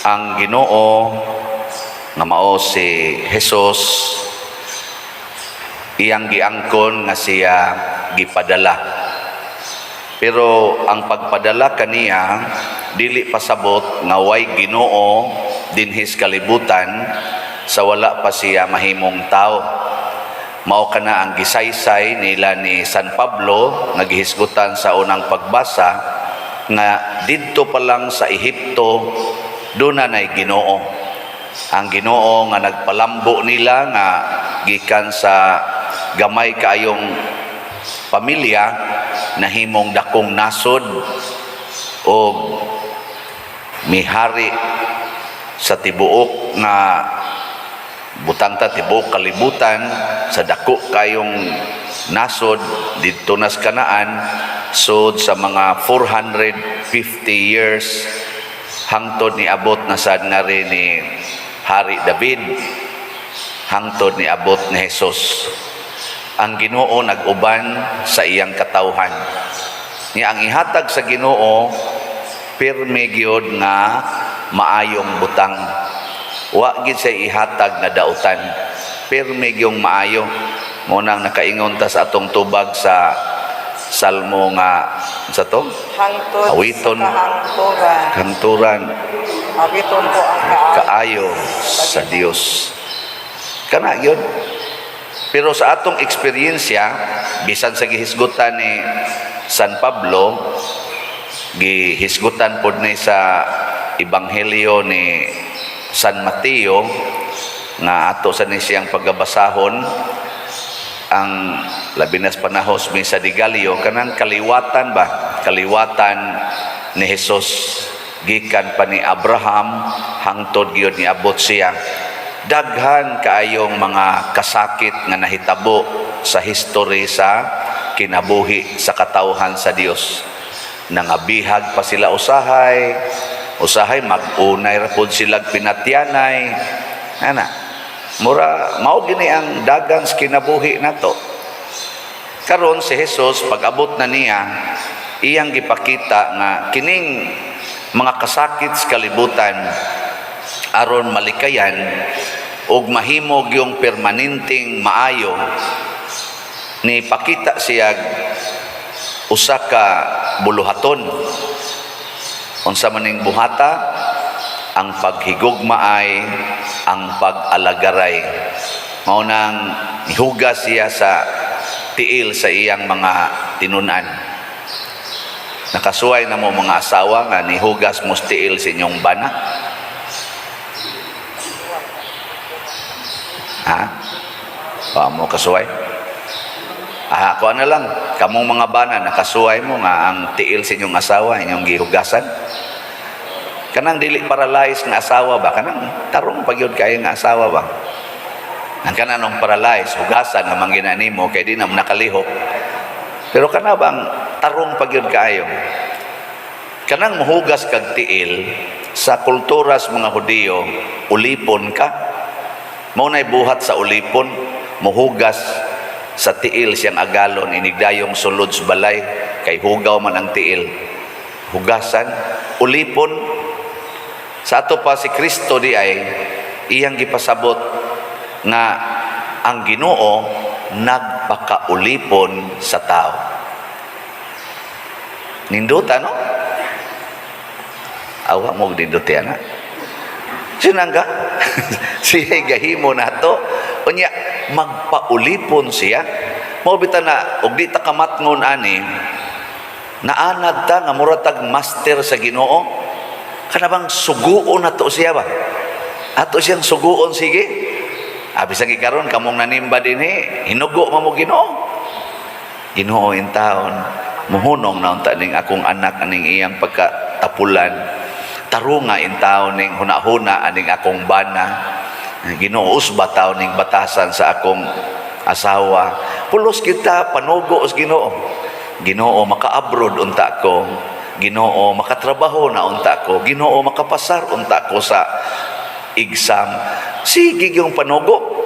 ang Ginoo nga mao si Jesus iyang giangkon nga siya gipadala. Pero ang pagpadala kaniya dili pasabot nga way Ginoo dinhis kalibutan sa wala pa siya mahimong tao. Mao kana ang gisaysay nila ni San Pablo nga gihisgutan sa unang pagbasa nga didto pa lang sa Ehipto dunay Ginoo. Ang Ginoo nga nagpalambo nila nga gikan sa gamay kaayong pamilya nahimong dakong nasod o mihari sa tibuok nga butanta tibuok kalibutan sa dako kayong nasod didto nas Kanaan sud sa mga 450 years hangtod ni abot na sad nga rin ni Hari David hangtod ni abot ni Jesus. Ang Ginoo nag-uban sa iyang katawhan. Niya ang ihatag sa Ginoo pirme gyud nga maayong butang. Wa gid sa ihatag na dautan. Pirme gyung maayo. Mo nang nakaingon ta sa atong tubag sa Salmo nga sa to? Hangtod Awiton, sa kahangturan. Kanturan, Awiton ko ang kaayo sa Dios. Kana gyud. Pero sa atong eksperyensya, bisan sa gihisgutan ni San Pablo, gihisgutan pod ni sa Ebanghelyo ni San Mateo nga ato sa ni siyang paggabasahon ang labinas panahos misa di Galileo kanang kaliwatan ba kaliwatan ni Jesus gikan pa ni Abraham hangtod gyud ni abot siya. Daghan kaayong mga kasakit nga nahitabo sa history sa kinabuhi sa katawhan sa Dios. Nangabihag pa sila usahay mag-unay ra pod sila pinatyanay. Ana, mura mao gini ang dagan sa kinabuhi nato. Karon si Jesus pag-abot na niya, iyang gipakita nga kining mga kasakit sa kalibutan aron malikayan ug mahimog yung permanenteng maayo ni pakita siya usa ka buluhaton. Unsa maning buhata? Ang paghigugma ay ang pag-alagaray. Mao nang nihugas siya sa tiil sa iyang mga tinunan. Nakasuway na mo mga asawa nga nihugas mo sa tiil sa inyong bana. Ha? Mo kasuway? Ako na lang, kamong mga bana, nakasuway mo nga ang tiil sa inyong asawa, inyong gihugasan. Kanang dili paralyzed nga asawa ba? Kanang tarong pagyod kayo nga asawa ba? Ang kanang paralyzed, hugasan namang ginanimo, kaya di na nakalihok. Pero kana bang tarong pagyod kayo? Kanang muhugas kag tiil, sa kultura sa mga Hudiyo, ulipon ka. Mao nay buhat sa ulipon, muhugas sa tiil siyang agalon, inigdayong sulod sa balay, kay hugaw man ang tiil. Hugasan, ulipon. Sa ato pa si Kristo di ay iyang gipasabot nga ang Ginoo nagpakaulipon sa tao. Ninduta no? Awa mo ninduti ana. Sinangga siya gahimo nato unya magpaulipon siya. Mao bitaw na og di ta kamatngon ani naanad ta nga muratag master sa Ginoo. Kana bang suguon nato siya ba? Ato siyang suguon sige. Abi sa gikaron kamong nanimba dinhi, hinugo mo Ginoo. Ginoo in taon muhunong na unta ning akong anak aning iyang pagkatapulan. Tarunga in taon ning hunahuna aning akong bana. Ginoo usba taon ning batasan sa akong asawa. Pulos kita panugo sa Ginoo. Ginoo maka-abroad unta ko. Ginoo makatrabaho na unta ko. Ginoo makapasar unta ko sa exam. Sige yung panugo.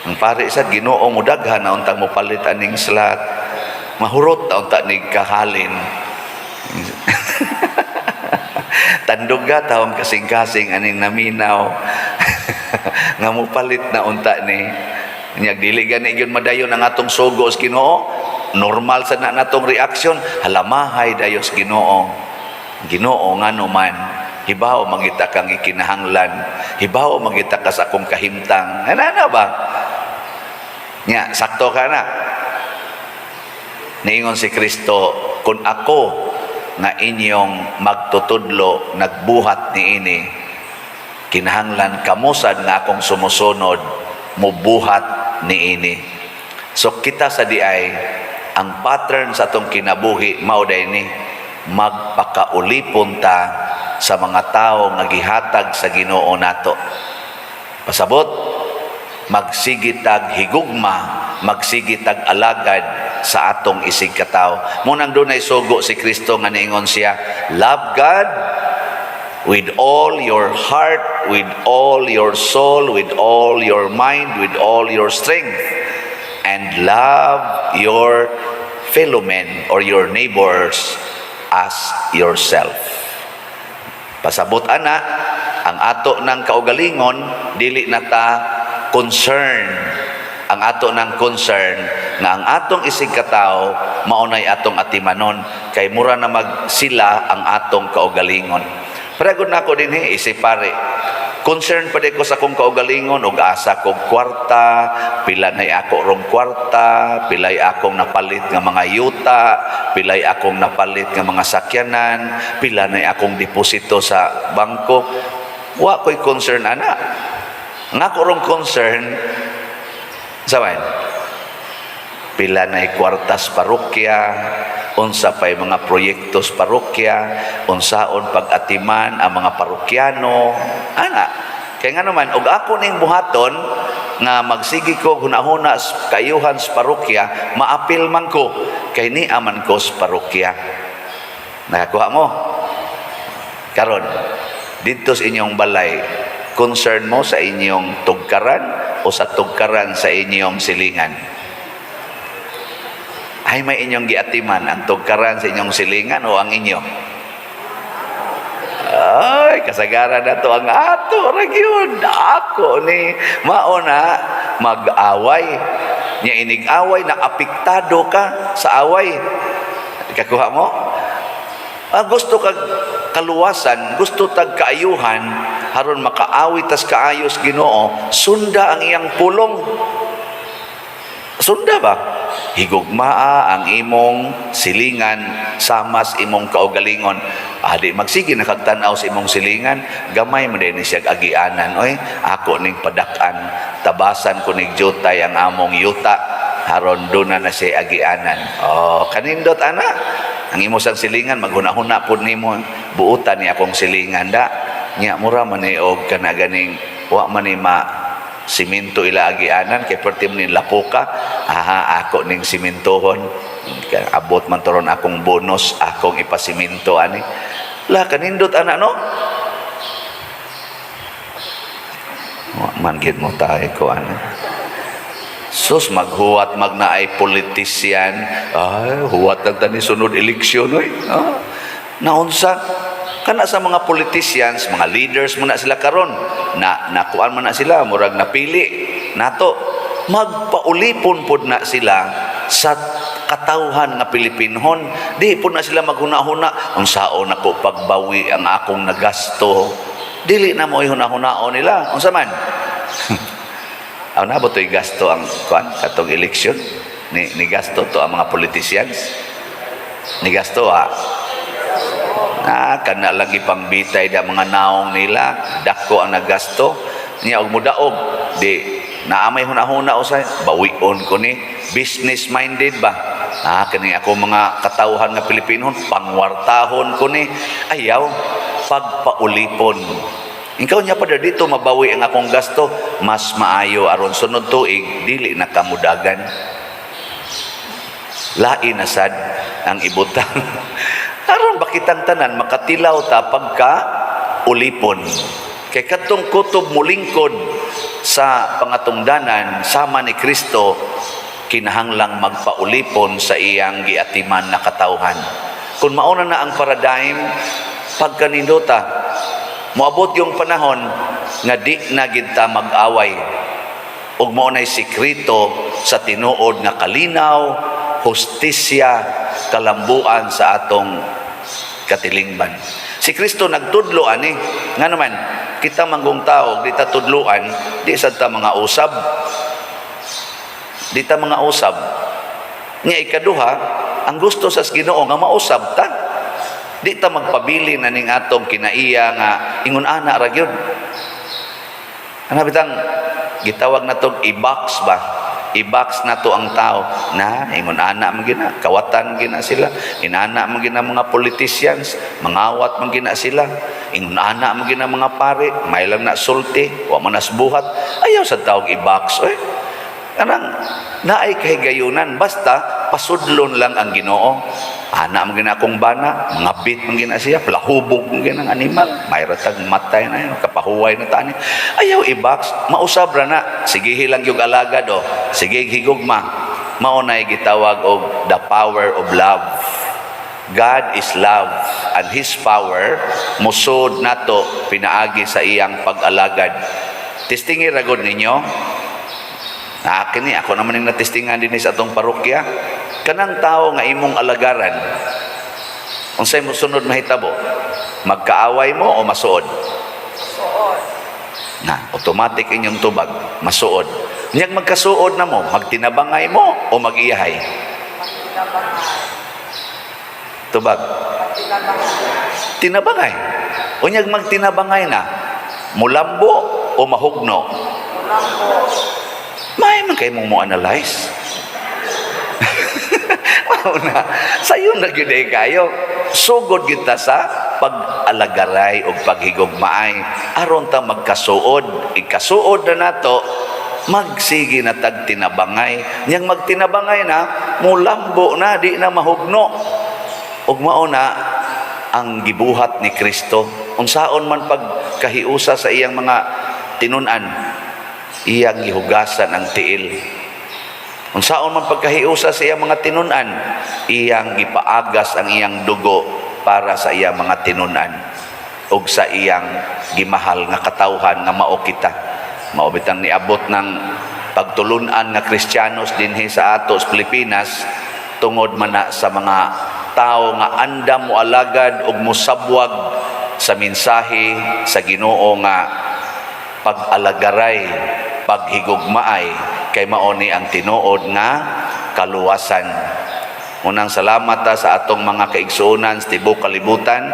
Ang pare sa Ginoo mo daghan na untang mo palit aning slat. Mahurot na unta ning kahalin. Tanduga taong kasing-kasing aning naminaw. Nga mo palit na unta ni. Nyag dili gani gyud madayon ang atong sugo sa Ginoo. Normal sa na natong reaksyon, halamahay dayon sa Ginoo. Ginoo ngano man, hibaw mangita kang ikinahanglan, hibaw mangita ka sa akong kahimtang. Ana ba? Nya sakto ka na. Niingon si Kristo, kung ako nga inyong magtutudlo nagbuhat niini, kinahanglan kamusad nga akong sumusunod mubuhat niini. So kita sa diay ang pattern sa atong kinabuhi mao ni magpakaulipon ta sa mga tao nga gihatag sa Ginoo nato. Pasabot, magsigitag higugma, magsigitag alagad sa atong isig katawo. Munang dunay sugo si Kristo nga niingon siya, love God with all your heart, with all your soul, with all your mind, with all your strength, and love your fellow men or your neighbors as yourself. Pasabot ana, ang ato ng kaugalingon dili na ta concern. Ang ato ng concern nga ang atong isig katawo maunay atong atimanon kay mura na magsila ang atong kaugalingon. Paragod na ako dinhi isipare. Concern pa ko sa akong kaugalingon ug asa kog kwarta, pila nay ako rong kwarta, pilay akong napalit nga mga yuta, pilay akong napalit nga mga sakyanan, pila nay akong deposito sa bangko. Wa ko'y concern ana. Nga ko rong concern sa man, pila na'y kwartas parokya, unsa pa'y mga proyektos parokya, unsaon pag-atiman ang mga parokyano, ana. Kaya nga naman, og ako ning buhaton, nga magsigi ko hunahuna kayuhan sa parokya, maapil man ko, kay ni aman ko sa parokya. Nakakuha mo? Karon, dito sa inyong balay, concern mo sa inyong tugkaran, o sa tugkaran sa inyong silingan? Ay may inyong giatiman ang tugkaran sa inyong silingan o ang inyo? Ay, kasagaran na to ang ato ragyod. Ako ni mauna mag-away. Nya inig-away na apektado ka sa away. Kakuha mo? Gusto kag kaluwasan, gusto tag kaayuhan, haron makaawit tas kaayos Ginoo, sunda ang iyang pulong. Sunda ba? Higugmaa ang imong silingan samas imong kaugalingon. Di magsige nakagtanaw sa imong silingan, gamay man din siya agianan. Oy, ako ning padak-an, tabasan ko ning jutay ang among yuta, haron do na siya agianan. Kanindot ana. Ang imo sang silingan maghuna-huna pud nimo buutan ni akong silingan da. Nya mura man ni og kana ganing wa man ni ma simento ila agianan kay perti man ni lapoka. Ako ning simentohon. Abot man toron akong bonus akong ipasiminto ani. La kanindot ana no. Wa man gid mo tayo ko ana. Sus, maghuwat magnaay politisyan. Huwat lang tani sunod eleksyon. Naunsa, kana sa mga politicians, mga leaders muna sila karon. Nakuan man na sila, murag napili. Nato, magpaulipon pod na sila sa katawhan nga Pilipinhon. Di po na sila maghuna-huna. Unsaon ako pagbawi ang akong nagasto. Dili na mo ihuna-hunao nila. Unsa man? Na ba ito'y gasto ang katong eleksyon? Ni gasto to ang mga politicians? Ni gasto kana lagi pang bitay da mga naong nila, dako ang nagasto. Niya og mudaog, di naamay huna-huna usay, bawion ko ni, business minded ba? Kani ako mga katawhan nga Pilipino, pangwartahon ko ni, ayaw, pagpaulipon. Ikaw niya pa dito mabawi ang akong gasto, mas maayo aron sunod tuig dili na kamudagan. Lain na sad ang ibutang. Aron bakitang tanan makatilaw ta pagka ulipon. Kay katong kutob mulingkod sa pangatungdanan sama ni Kristo, kinahanglang magpaulipon sa iyang giatiman na katawhan. Kung mauna na ang paradigm pagkanindota. Moabot yung panahon nga di na gid ta mag-away. Ug mao nay sikreto sa tinuod nga kalinaw, hustisya, kalambuan sa atong katilingban. Si Kristo nagtudlo ani nga naman kita manggong tao di ta tudluan, di sad ta mga usab. Di ta mga usab. Nya ikaduha, ang gusto sa Ginoo nga mausab ta. Di ta magpabili na ning atong kinaiya nga ingon ana ra gyud. Ano bitang gitawag na to i-box ba? I-box na to ang tao na ingon ana man gina, kawatan gina sila, inana man gina mga politicians, mangawat man gina sila, ingon ana man gina mga pare, may lang na sulti, wa man nasbuhat, ayaw sa tawag i-box kanang naay kahigayunan basta pasudlon lang ang Ginoo. Ana man gina akong bana, mga bit man gina siya, plahubog man gina ang animal, may ratag matay na yun, kapahuway na tani. Ayaw i-box, mausab ra na, sige hilang yung alagad sige higugma. Maunay gitawag og the power of love. God is love and His power musod nato pinaagi sa iyang pag-alagad. Testingi ragod ninyo. Kini ako naman yung natistingan din sa atong parokya. Kanang tao nga imong alagaran, unsay mo sunod mahitabo? Magkaaway mo o masuod? Suod. Na, automatic inyong tubag, masuod. Niyang magkasuod na mo, magtinabangay mo o mag-iyahay? Magtinabangay. Tubag? Magtinabangay. Tinabangay. O niyang magtinabangay na, mulambo o mahugno? Mulambo. May man kayo mong mo-analyze. Mauna, sayo na gyud kayo. Sugod kita sa pag-alagaray o paghigugmaay. Aron ta magkasuod. Ikasuod na nato, magsige na tag tinabangay. Niyang magtinabangay na, mulambo na, di na mahugno. Ug mauna, ang gibuhat ni Kristo. Unsaon man pagkahiusa sa iyang mga tinunan, iyang gihugasan ang tiil. Unsaon man pagkahiusa sa iyang mga tinunan, iyang gipaagas ang iyang dugo para sa iyang mga tinunan ug sa iyang gimahal nga katawhan nga mao kita. Mao bitang niabot ng pagtulunan nga Kristiyanos dinhi sa ato sa Pilipinas tungod man na sa mga tao nga andam mo alagad ug musabwag sa mensahe sa Ginoo nga pag-alagaray, paghigugmaay kay maoni ang tinuod nga kaluwasan. Unang salamat sa atong mga kaigsuonan sa tibuok kalibutan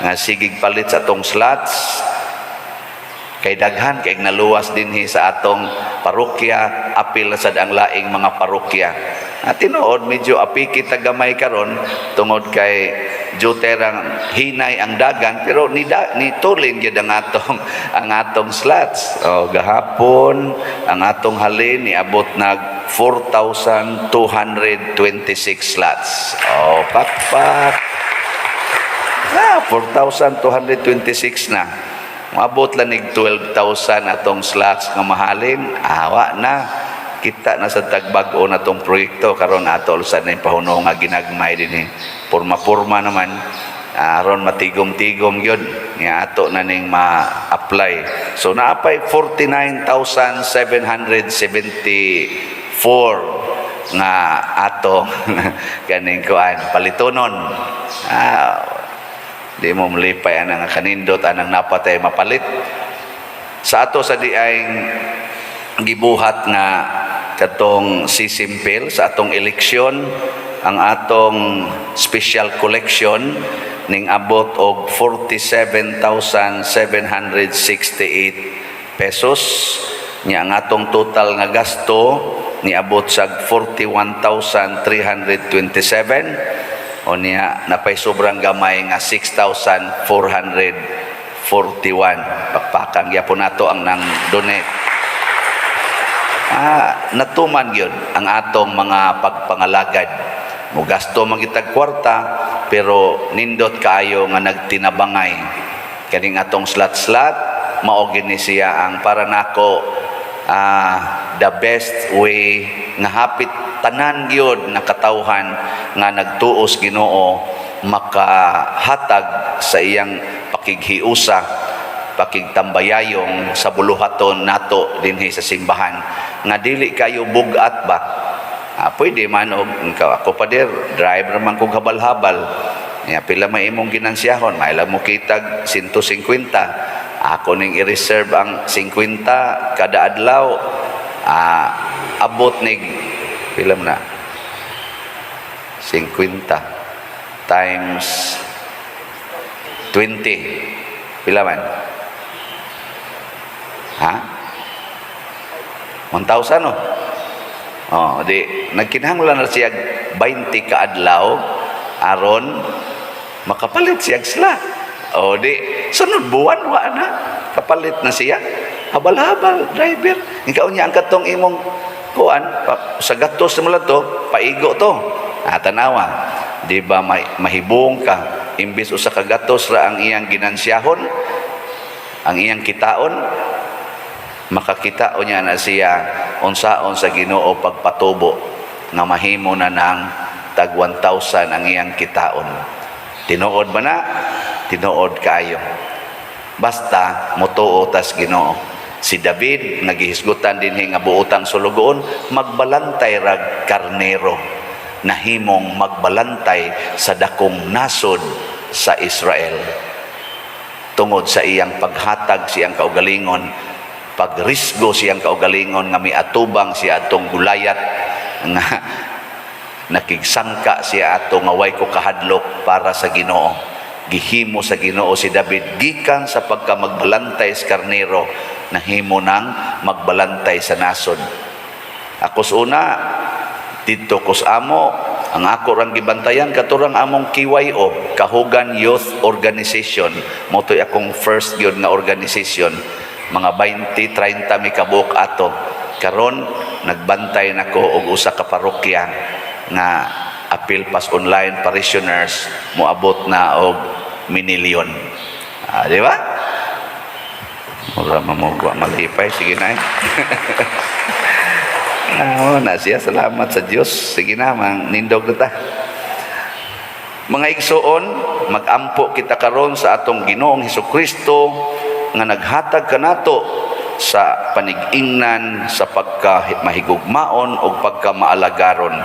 nga sigig palit sa atong slots kay daghan kay naluwas dinhi sa atong parokya, apil sad ang laing mga parokya. Tinuod medyo apiki tagamay karon tungod kay juterang hinay ang dagan pero ni tulin gyud ang atong slots. Gahapon ang atong halin niabot nag 4,226 slots. Pakpak. 4,226 na. Maabot lang nig 12,000 atong slots nga mahalin. Awa na. Kita na sa tagbag-o na tong proyekto karon ato usan na pahuno nga ginagmay dinhi. Porma-porma naman aron matigom-tigom gyud nga ato na ning ma-apply. So naapay 49,774 nga ato kaning kuan palitonon. Di mo malipay anang kanindot anang napatay mapalit. Sa ato sa diay gibuhat nga katong sisimpil sa atong eleksyon ang atong special collection ning abot og 47,768 pesos nya ang atong total nga gasto niabot sa 41,327 o niya napay sobrang gamay nga 6,441 pakpakan gyapon nato ang nang donate. Natuman yun ang atong mga pagpangalagad. Mugasto magitag kwarta pero nindot kaayo nga nagtinabangay. Kaning atong slot mao gini siya ang para nako the best way nga hapit tanan gyud na katawhan nga nagtuos Ginoo makahatag sa iyang pakighiusa, pakigtambayayong sa buluhaton nato dinhi sa simbahan nga dili kayo bugat ba. Pwede man og ako pa der driver man kog habal-habal. Pila may imong ginansiyahon, may lang mo kitag 150. Ako ning i-reserve ang 50 kada adlaw. Abot nig pila man na 50 times 20 pila man? 1,000 no? Di nagkinahanglan na siya 20 ka adlaw aron makapalit siya sila. Di sunod buwan wa na kapalit na siya. Habal-habal driver. Ikaw niya ang katong imong kuan sa gatos mo lang to, paigo to. Tanawa, di ba mahibong ka imbis usa ka gatos ra ang iyang ginansyahon, ang iyang kitaon, makakitao niya na siya unsaon sa Ginoo pagpatubo nga mahimo na ng tag 1,000 ang iyang kitaon. Tinuod ba na? Tinuod kayo. Basta motuo tas Ginoo. Si David nagihisgutan dinhi nga buotang sulugoon, magbalantay rag karnero, nahimong magbalantay sa dakong nasod sa Israel. Tungod sa iyang paghatag siyang kaugalingon, pagrisgo siyang kaugalingon nga miatubang siya atong gulayat nga nakigsangka siya ato nga way ko kahadlok para sa Ginoo. Gihimo sa Ginoo si David gikan sa pagkamagbalantay sa karnero, nahimo nang magbalantay sa nasod. Ako una dito kus amo ang ako rang gibantayan katurang among KYO, Kahugan Youth Organization. Motoy akong first gyud nga organization. Mga 20-30 mi kabuk ato. Karon nagbantay nako og usa ka parokya nga appeal pass online parishioners moabot na og minilyon. Di ba? Mura mamugwa malipay, sige na na siya, salamat sa Diyos. Sige na, nindog na ta. Mga igsoon, mag-ampo kita karon sa atong Ginoong Hesukristo nga naghatag kanato sa panig-ingnan, sa pagkamahigugmaon o pagkamaalagaron.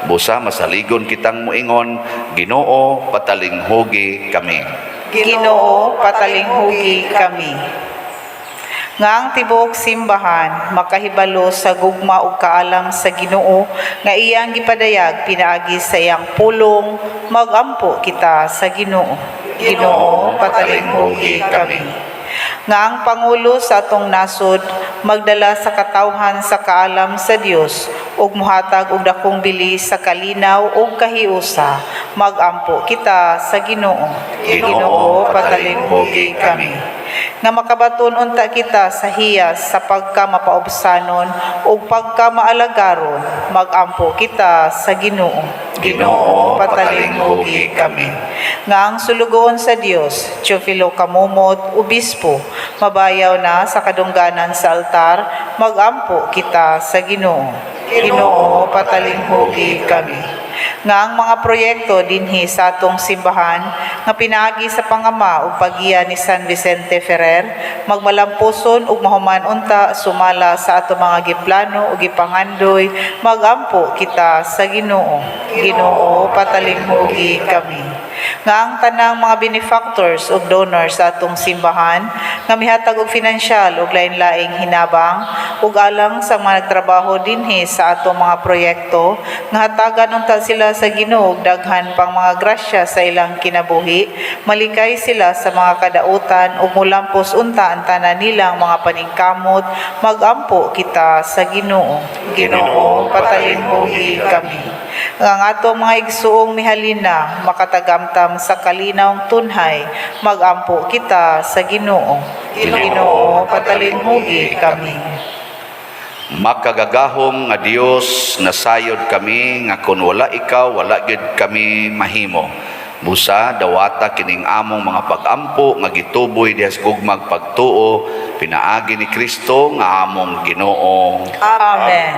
Busa masaligon kitang muingon, Ginoo patalinghugi kami. Ginoo patalinghugi kami. Nga ang tibuok simbahan makahibalo sa gugma ug kaalam sa Ginoo nga iyang gipadayag pinaagi sa iyang pulong, magampo kita sa Ginoo. Ginoo patalinghugi kami. Nga ang pangulo sa atong nasod magdala sa katawhan sa kaalam sa Dios ug muhatag og dakong bilis sa kalinaw ug kahiusa, magampo kita sa Ginoo. Ginoo patalinghugi kami. Nga makabaton unta kita sa hiyas sa pagkamapaubsanon ug pagkamaalagaron, magampo kita sa Ginoo. Ginoo patalinghugi kami. Nga ang sulugoon sa Dios, Teofilo Kamumot, obispo, mabayaw na sa kadungganan sa altar, magampo kita sa Ginoo. Ginoo patalinghugi kami. Nga ang mga proyekto dinhi sa atong simbahan nga pinaagi sa pangama ug paggiya ni San Vicente Ferrer magmalampuson ug mahuman unta sumala sa atong mga giplano ug gipangandoy, magampo kita sa Ginoo. Ginoo patalinghugi kami. Nga ang tanang mga benefactors ug donors sa atong simbahan nga mihatag og pinansyal ug lain-laing hinabang ug alang sa mga nagtrabaho dinhi sa atong mga proyekto nga hatagan unta sila sa Ginoo daghan pang mga grasya sa ilang kinabuhi, malikay sila sa mga kadautan ug mulampos unta ang tanan nilang mga paningkamot, magampo kita sa Ginoo. Ginoo patalinghugi kami. Ang atong mga igsuong mihalina makatagamtam sa kalinawng tunhay, magampo kita sa Ginoo. Ginoo patalinghugi kami. Makagagahom nga Dios, nasayod kami nga kun wala ikaw wala gid kami mahimo. Busa dawata kining among mga pagampo nga gituboy dihas gugmag pagtuo pinaagi ni Kristo nga among Ginoo. Amen.